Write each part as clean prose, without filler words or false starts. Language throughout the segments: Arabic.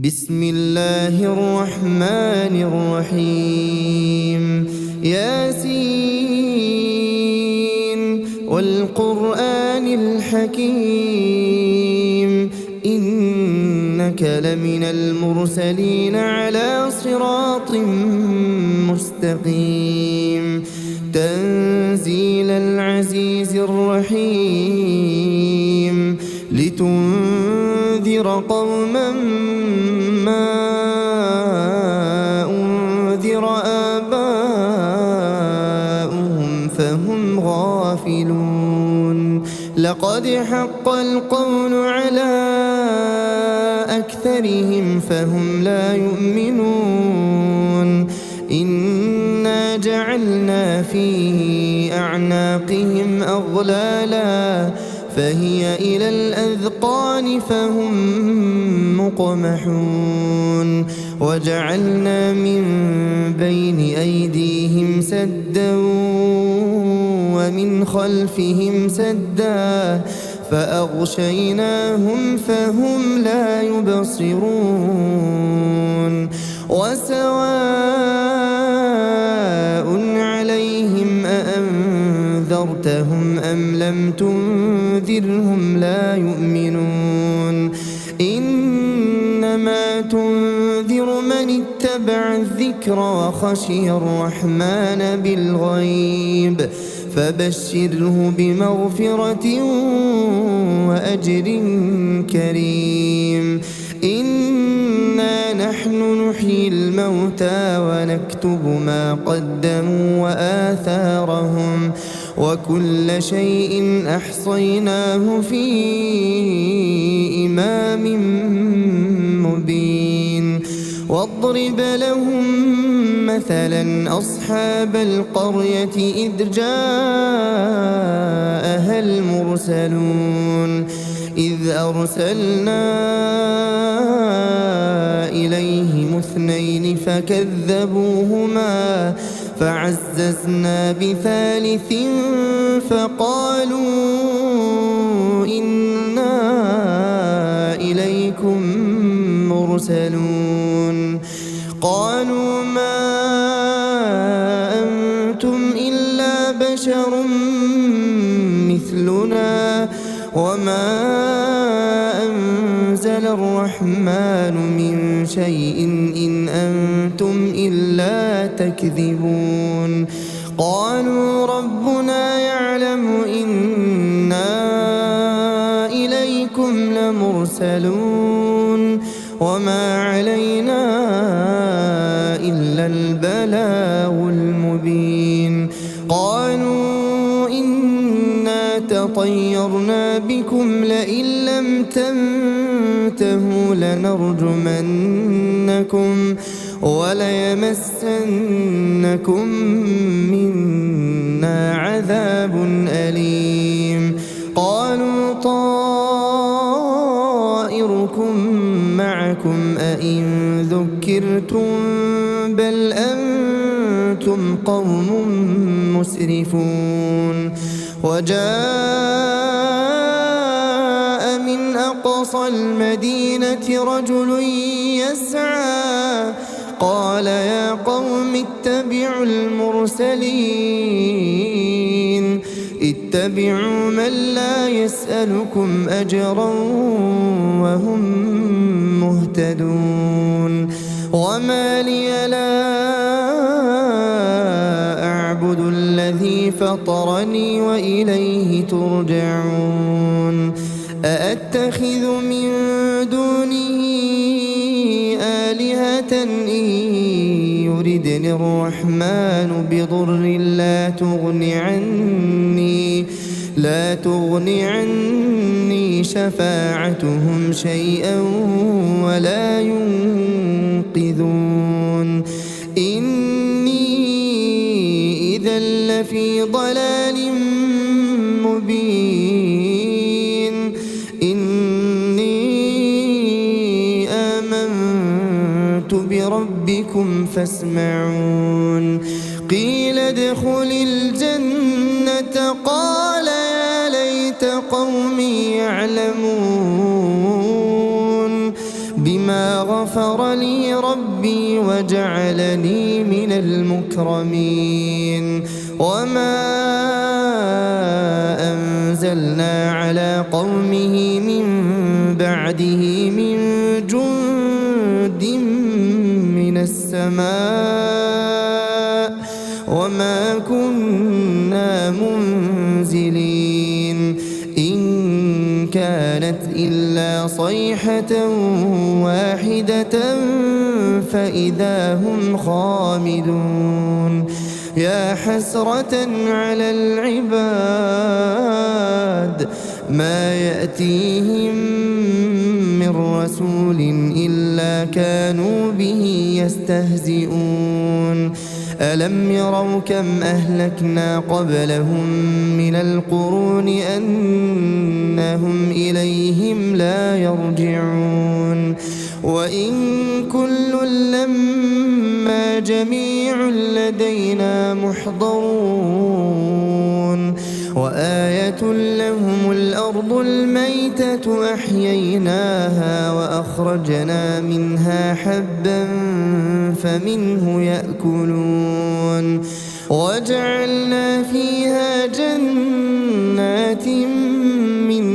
بسم الله الرحمن الرحيم ياسين والقرآن الحكيم إنك لمن المرسلين على صراط مستقيم تنزيل العزيز الرحيم لتنذر قوما ما أنذر آباؤهم فهم غافلون لقد حق القول على أكثرهم فهم لا يؤمنون إنا جعلنا في أعناقهم أغلالا فهي إلى الأذقان فهم مقمحون وجعلنا من بين أيديهم سدا ومن خلفهم سدا فأغشيناهم فهم لا يبصرون وسواء عليهم أأنذرتهم أم لم تنذرهم لا يؤمنون إنما تنذر من اتبع الذكر وخشي الرحمن بالغيب فبشره بمغفرة وأجر كريم إنا نحن نحيي الموتى ونكتب ما قدموا وآثارهم وكل شيء أحصيناه في إمام مبين واضرب لهم مثلا أصحاب القرية إذ جاءها المرسلون إذ أرسلنا إليهم اثنين فكذبوهما فعززنا بثالث فقالوا إنا إليكم مرسلون قالوا ما أنتم إلا بشر مثلنا وما أنزل الرحمن من شيء إن أنتم إلا تكذبون قالوا ربنا يعلم إنا إليكم لمرسلون وما علينا إلا البلاغ المبين قالوا إنا تطيرنا بكم لئن لم تنتهوا لنرجمنكم وليمسنكم منا عذاب أليم قالوا طائركم معكم أئن ذكرتم بل أنتم قوم مسرفون وجاء من أقصى المدينة رجل يسعى قال يا قوم اتبعوا المرسلين اتبعوا من لا يسألكم أجرا وهم مهتدون وما لي لا أعبد الذي فطرني وإليه ترجعون أأتخذ من دونه آلهة إن يردني الرحمن بضر لا تغن عني شفاعتهم شيئا ولا ينقذون إني إذا لفي ضلال مبين إني آمنت بربكم فاسمعون قيل ادخل الجنة قال يا ليت قومي يعلمون بما غفر لي ربي وجعلني من المكرمين وما أنزلنا على قومه من بعده من جند من السماء وما كنا منزلين إن كانت إلا صيحة واحدة فإذا هم خامدون يا حسرة على العباد ما يأتيهم من رسول إلا كانوا به يستهزئون ألم يروا كم أهلكنا قبلهم من القرون أنهم إليهم لا يرجعون وإن كل لما جميع لدينا محضرون وآية لهم الأرض الميتة أحييناها وأخرجنا منها حبا فمنه يأكلون وجعلنا فيها جنات من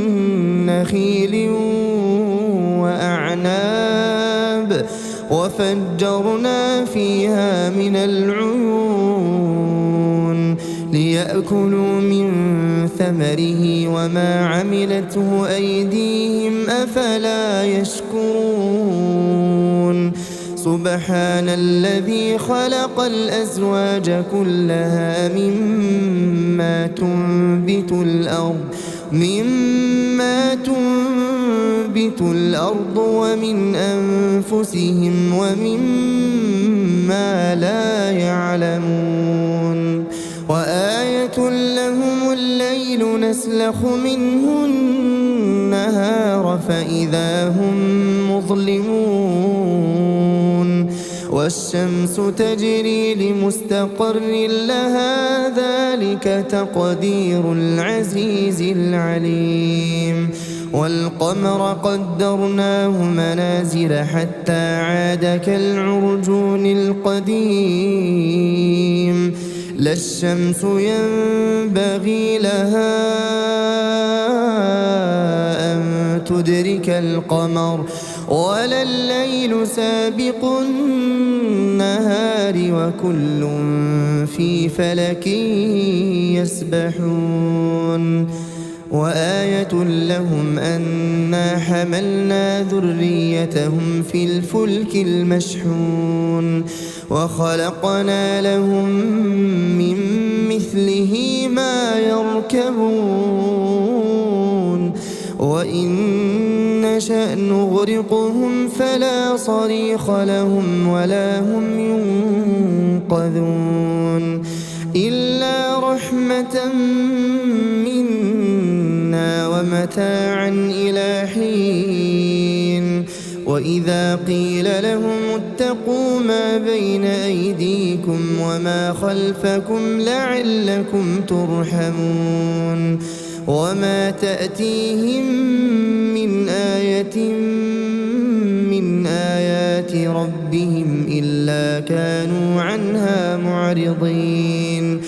نخيل وأعناب وفجرنا فيها من العيون ليأكلوا من ثمره وما عملته أيديهم أفلا يشكرون سبحان الذي خلق الأزواج كلها مما تنبت الأرض ومن أنفسهم ومما لا يعلمون وآية لهم الليل نسلخ منه النهار فإذا هم مظلمون والشمس تجري لمستقر لها ذلك تقدير العزيز العليم والقمر قدرناه منازل حتى عاد كالعرجون القديم لا الشمس ينبغي لها أن تدرك القمر ولا الليل سابق النهار وكل في فلك يسبحون وآية لهم أنا حملنا ذريتهم في الفلك المشحون وخلقنا لهم من مثله ما يركبون وإن نشأ نغرقهم فلا صريخ لهم ولا هم ينقذون إلا رحمة منا ومتاعا إلى حين وإذا قيل لهم اتقوا ما بين أيديكم وما خلفكم لعلكم ترحمون وما تأتيهم من آية من آيات ربهم إلا كانوا عنها معرضين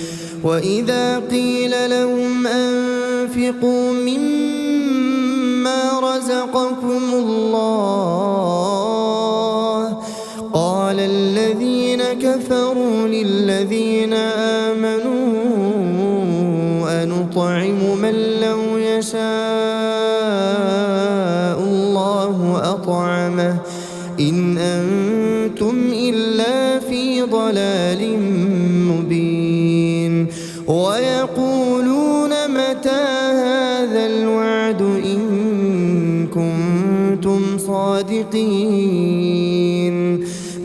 وإذا قيل لهم أنفقوا مما رزقكم الله قال الذين كفروا للذين آمنوا أنطعم من لو يشاء الله أطعمه إن أنتم إلا في ضلال مبين ويقولون متى هذا الوعد إن كنتم صادقين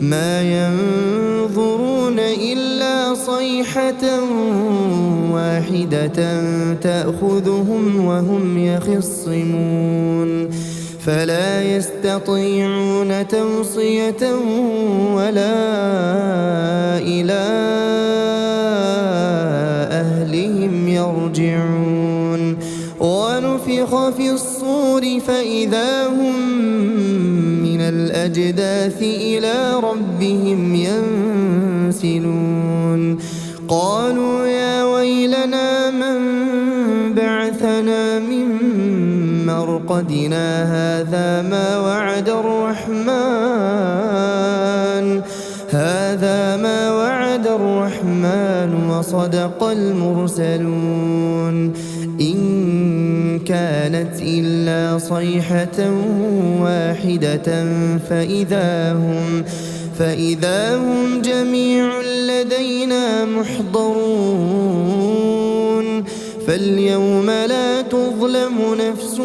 ما ينظرون إلا صيحة واحدة تأخذهم وهم يخصمون فلا يستطيعون توصية ولا إلى أهلهم يرجعون ونفخ في الصور فإذا هم من الأجداث الأجداث إلى ربهم ينسلون قالوا يا ويلنا من بعثنا من مرقدنا هذا ما وعد الرحمن وصدق المرسلون إن كانت إلا صيحة واحدة فإذا هم جميع لدينا محضرون فاليوم لا تظلم نفس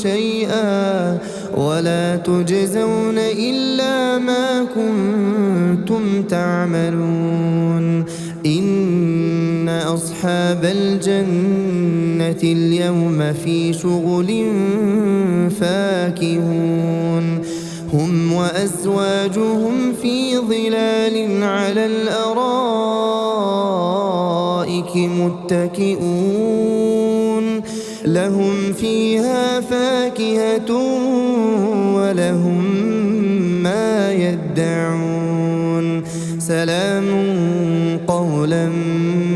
شيئا ولا تجزون إلا ما كنتم تعملون إن أصحاب الجنة اليوم في شغل فاكهون هم وأزواجهم في ظلال على الأرائك متكئون لهم فيها فاكهة ولهم ما يدعون سلام قولا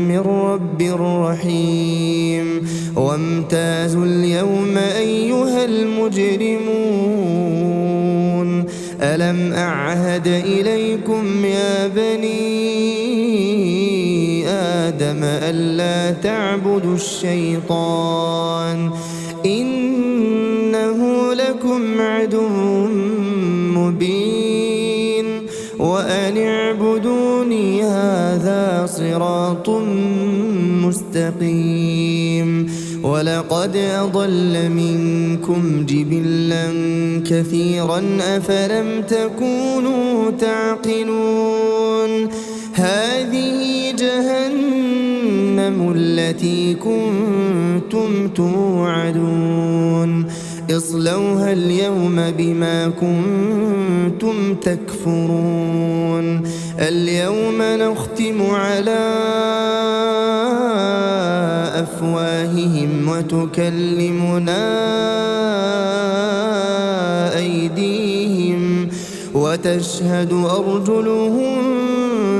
من رب رحيم وامتازوا اليوم أيها المجرمون ألم أعهد إليكم يا بني آدم ألا تعبدوا الشيطان إنه لكم عدو مبين وأن اعبدوني هذا صراط مستقيم ولقد أضل منكم جبلا كثيرا أفلم تكونوا تعقلون هذه جهنم التي كنتم توعدون اصلوها اليوم بما كنتم تكفرون اليوم نختم على أفواههم وتكلمنا أيديهم وتشهد أرجلهم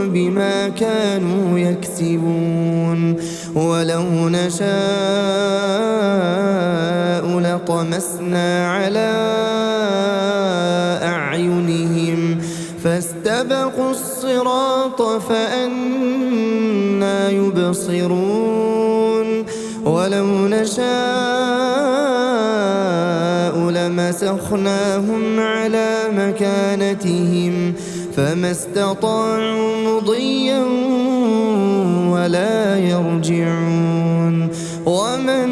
بما كانوا يكسبون ولو نشاء لطمسنا على أعينهم فاستبقوا الصراط فأنى يبصرون ولو نشاء لمسخناهم على مكانتهم فما استطاعوا مضيا ولا يرجعون ومن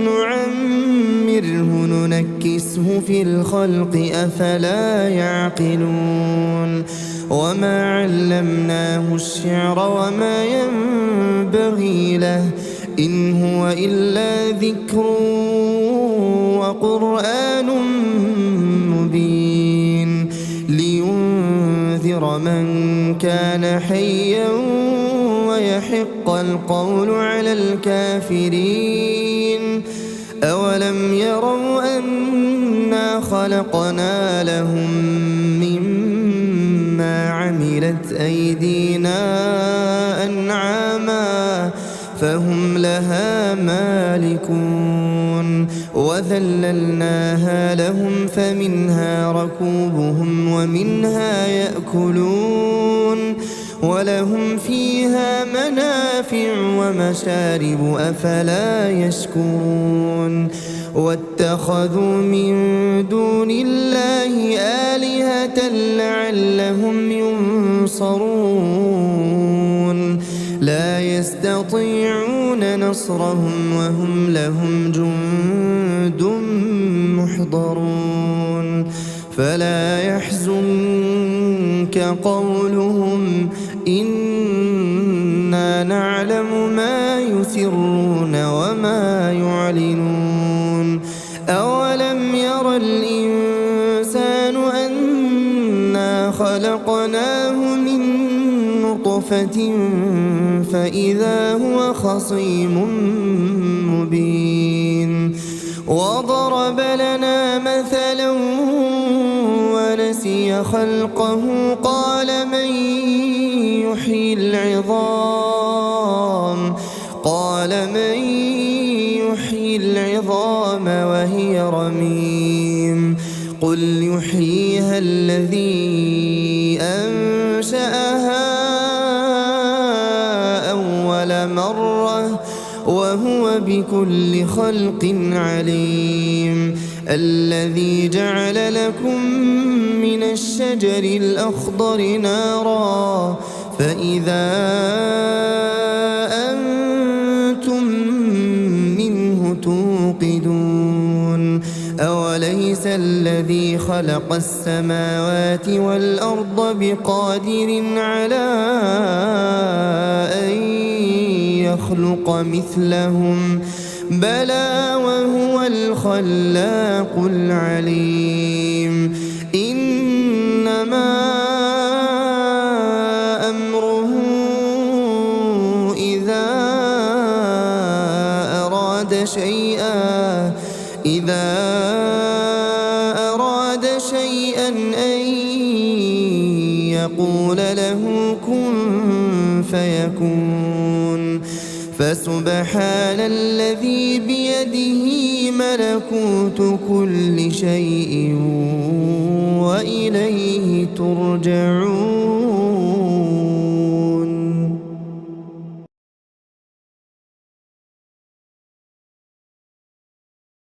نعمره ننكسه في الخلق أفلا يعقلون وما علمناه الشعر وما ينبغي له إن هو إلا ذكر وقرآن مبين لينذر من كان حيا ويحق القول على الكافرين أولم يروا أنا خلقنا لهم مما عملت أيدينا أنعاما فهم لها مالكون وذللناها لهم فمنها ركوبهم ومنها يأكلون ولهم فيها منافع ومشارب أفلا يشكرون واتخذوا من دون الله آلهة لعلهم ينصرون لا يستطيعون نصرهم وهم لهم جند محضرون فلا يحزنك قولهم إنا نعلم ما يسرون وما يعلنون أولم ير الإنسان أنا خلقناه من نطفة فإذا هو خصيم مبين وضرب لنا مثلا ونسي خلقه قال من يحيي العظام وهي رميم قل يحييها الذي أنشأها أول مرة وهو بكل خلق عليم الذي جعل لكم من الشجر الأخضر نارا فإذا أنتم منه توقدون أوليس الذي خلق السماوات والأرض بقادر على أن يخلق مثلهم بلى وهو الخلاق العليم إنما أمره إذا أراد شيئا أن يقول له كن فيكون فسبحان الذي بيده ملكوت كل شيء وإليه ترجعون.